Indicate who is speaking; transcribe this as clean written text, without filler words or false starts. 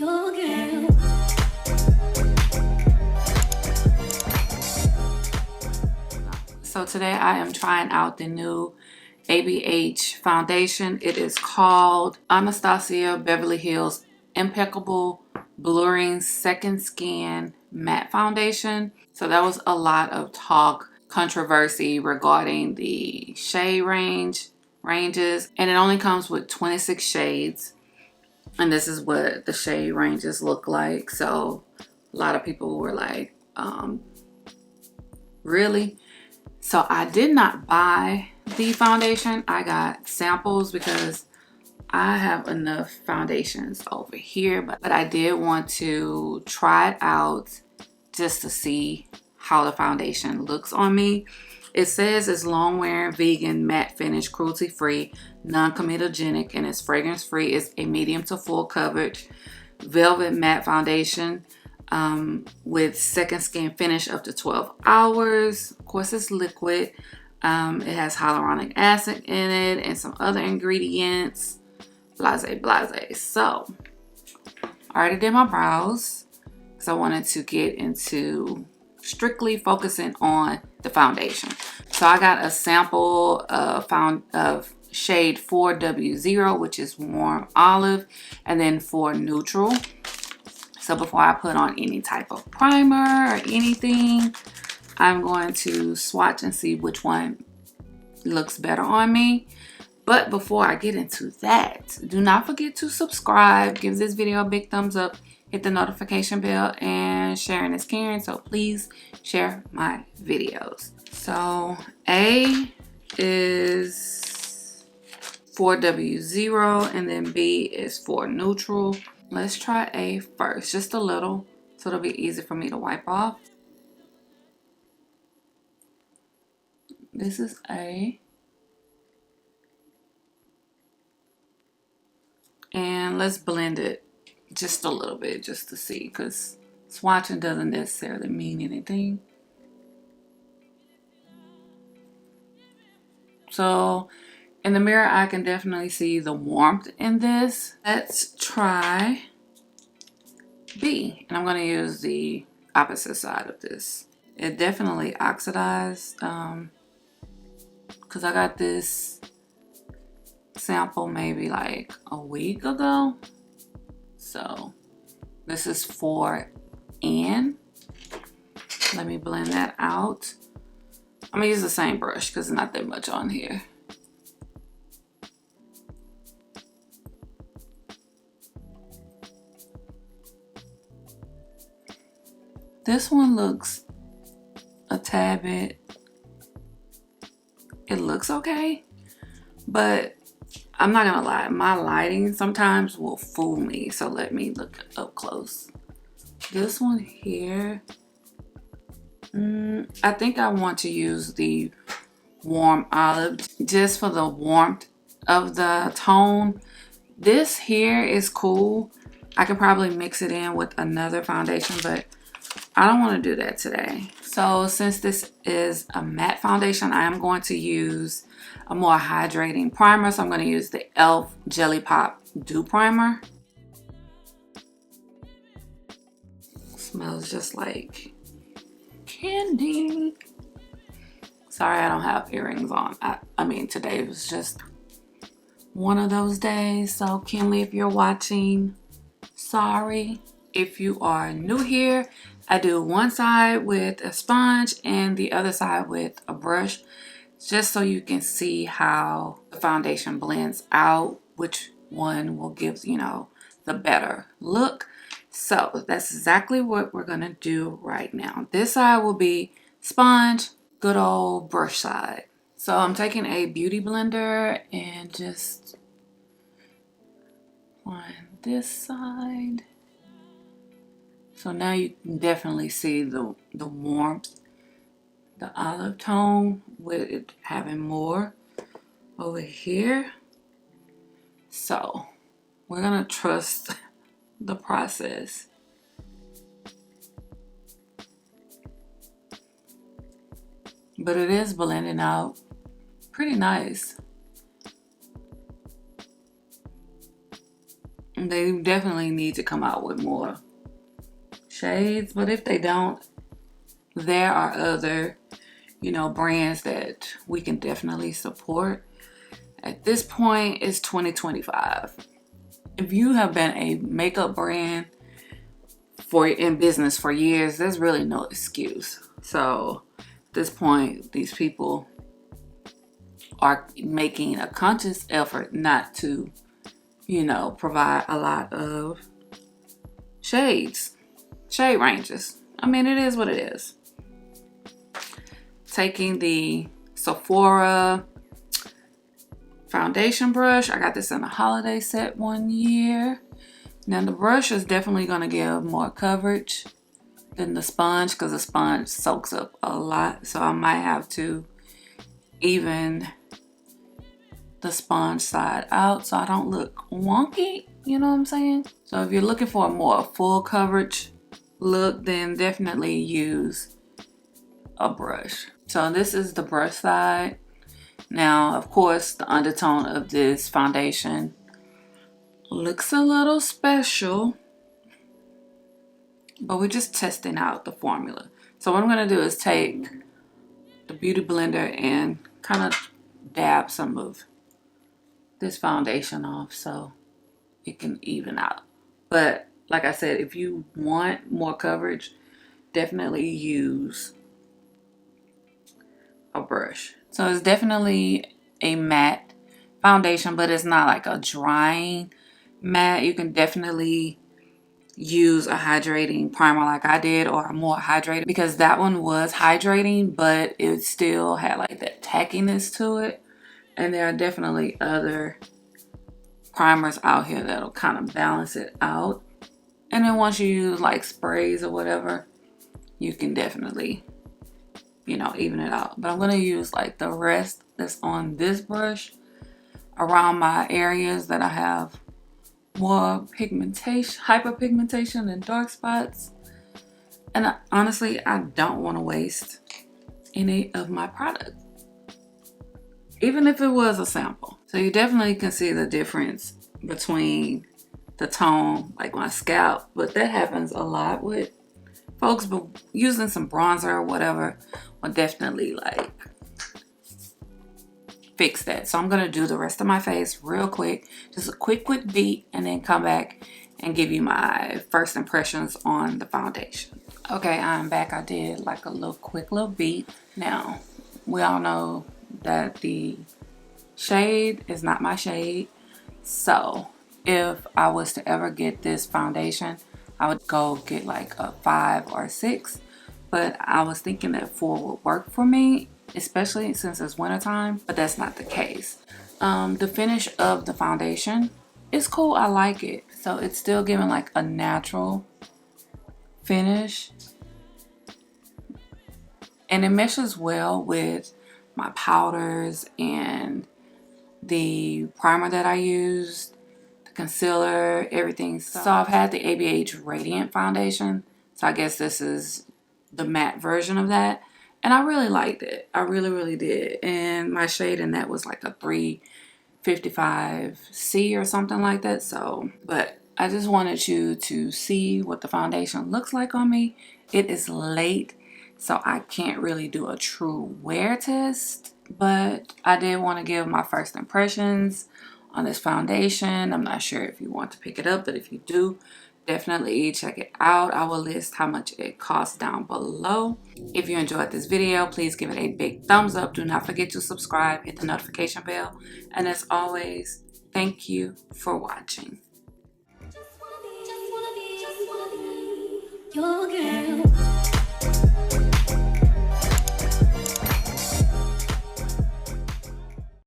Speaker 1: your girl. So today I am trying out the new ABH foundation. It is called Anastasia Beverly Hills Impeccable Blurring Second Skin Matte Foundation. So that was a lot of talk, controversy regarding the shade ranges, and it only comes with 26 shades. And this is what the shade ranges look like. So a lot of people were like, really? So I did not buy the foundation. I got samples because I have enough foundations over here, but I did want to try it out just to see how the foundation looks on me. It says it's long wearing, vegan, matte finish, cruelty free, non-comedogenic, and it's fragrance free. It's a medium to full coverage velvet matte foundation with second skin finish up to 12 hours. Of course, it's liquid. It has hyaluronic acid in it and some other ingredients. Blase, blase. So I already did my brows because I wanted to get into strictly focusing on the foundation. So I got a sample of shade 4W0, which is warm olive, and then 4 neutral. So before I put on any type of primer or anything, I'm going to swatch and see which one looks better on me. But before I get into that, do not forget to subscribe, give this video a big thumbs up, hit the notification bell, and sharing is caring. So please share my videos. So A is 4W0 and then B is 4 neutral. Let's try A first, just a little, so it'll be easy for me to wipe off. This is A. And let's blend it just a little bit just to see, because swatching doesn't necessarily mean anything. So in the mirror, I can definitely see the warmth in this. Let's try B. And I'm going to use the opposite side of this. It definitely oxidized because I got this sample maybe like a week ago. So this is 4N. Let me blend that out. I'm going to use the same brush because there's not that much on here. This one looks a tad bit, it looks okay, but I'm not gonna lie, my lighting sometimes will fool me. So let me look up close. This one here, I think I want to use the warm olive just for the warmth of the tone. This here is cool. I can probably mix it in with another foundation, but I don't want to do that today. So since this is a matte foundation, I am going to use a more hydrating primer. So I'm going to use the e.l.f. Jelly Pop Dew Primer. Smells just like candy. Sorry, I don't have earrings on. I mean, today was just one of those days. So Kinley, if you're watching, sorry. If you are new here, I do one side with a sponge and the other side with a brush, just so you can see how the foundation blends out, which one will give, you know, the better look. So that's exactly what we're gonna do right now. This side will be sponge, good old brush side. So I'm taking a beauty blender and just on this side. So now you can definitely see the warmth, the olive tone, with it having more over here. So we're gonna trust the process. But it is blending out pretty nice. They definitely need to come out with more shades, but if they don't, there are other, brands that we can definitely support. At this point, it's 2025. If you have been a makeup brand in business for years, there's really no excuse. So at this point, these people are making a conscious effort not to, provide a lot of shade ranges. I mean, it is what it is. Taking the Sephora foundation brush. I got this in a holiday set one year. Now the brush is definitely going to give more coverage than the sponge because the sponge soaks up a lot. So I might have to even the sponge side out so I don't look wonky. You know what I'm saying? So if you're looking for a more full coverage look, then definitely use a brush. So this is the brush side. Now, of course, the undertone of this foundation looks a little special, but we're just testing out the formula. So what I'm going to do is take the Beauty Blender and kind of dab some of this foundation off so it can even out. But like I said, if you want more coverage, definitely use a brush. So it's definitely a matte foundation, but it's not like a drying matte. You can definitely use a hydrating primer like I did, or a more hydrated, because that one was hydrating, but it still had like that tackiness to it. And there are definitely other primers out here that'll kind of balance it out. And then once you use like sprays or whatever, you can definitely even it out. But I'm going to use like the rest that's on this brush around my areas that I have more pigmentation, hyperpigmentation and dark spots. And honestly, I don't want to waste any of my product, even if it was a sample. So you definitely can see the difference between the tone, like my scalp, but that happens a lot with folks, but using some bronzer or whatever will definitely like fix that. So I'm going to do the rest of my face real quick, just a quick beat, and then come back and give you my first impressions on the foundation. Okay, I'm back. I did like a quick little beat. Now, we all know that the shade is not my shade. So if I was to ever get this foundation, I would go get like a 5 or 6, but I was thinking that 4 would work for me, especially since it's wintertime, but that's not the case. The finish of the foundation is cool. I like it. So it's still giving like a natural finish, and it meshes well with my powders and the primer that I used, concealer, everything. So I've had the ABH Radiant foundation, so I guess this is the matte version of that, and I really liked it. I really did. And my shade in that was like a 355C or something like that. So, but I just wanted you to see what the foundation looks like on me. It is late, so I can't really do a true wear test, but I did want to give my first impressions on this foundation. I'm not sure if you want to pick it up, but if you do, definitely check it out. I will list how much it costs down below. If you enjoyed this video, please give it a big thumbs up. Do not forget to subscribe, hit the notification bell, and as always, thank you for watching. Just wanna be your girl.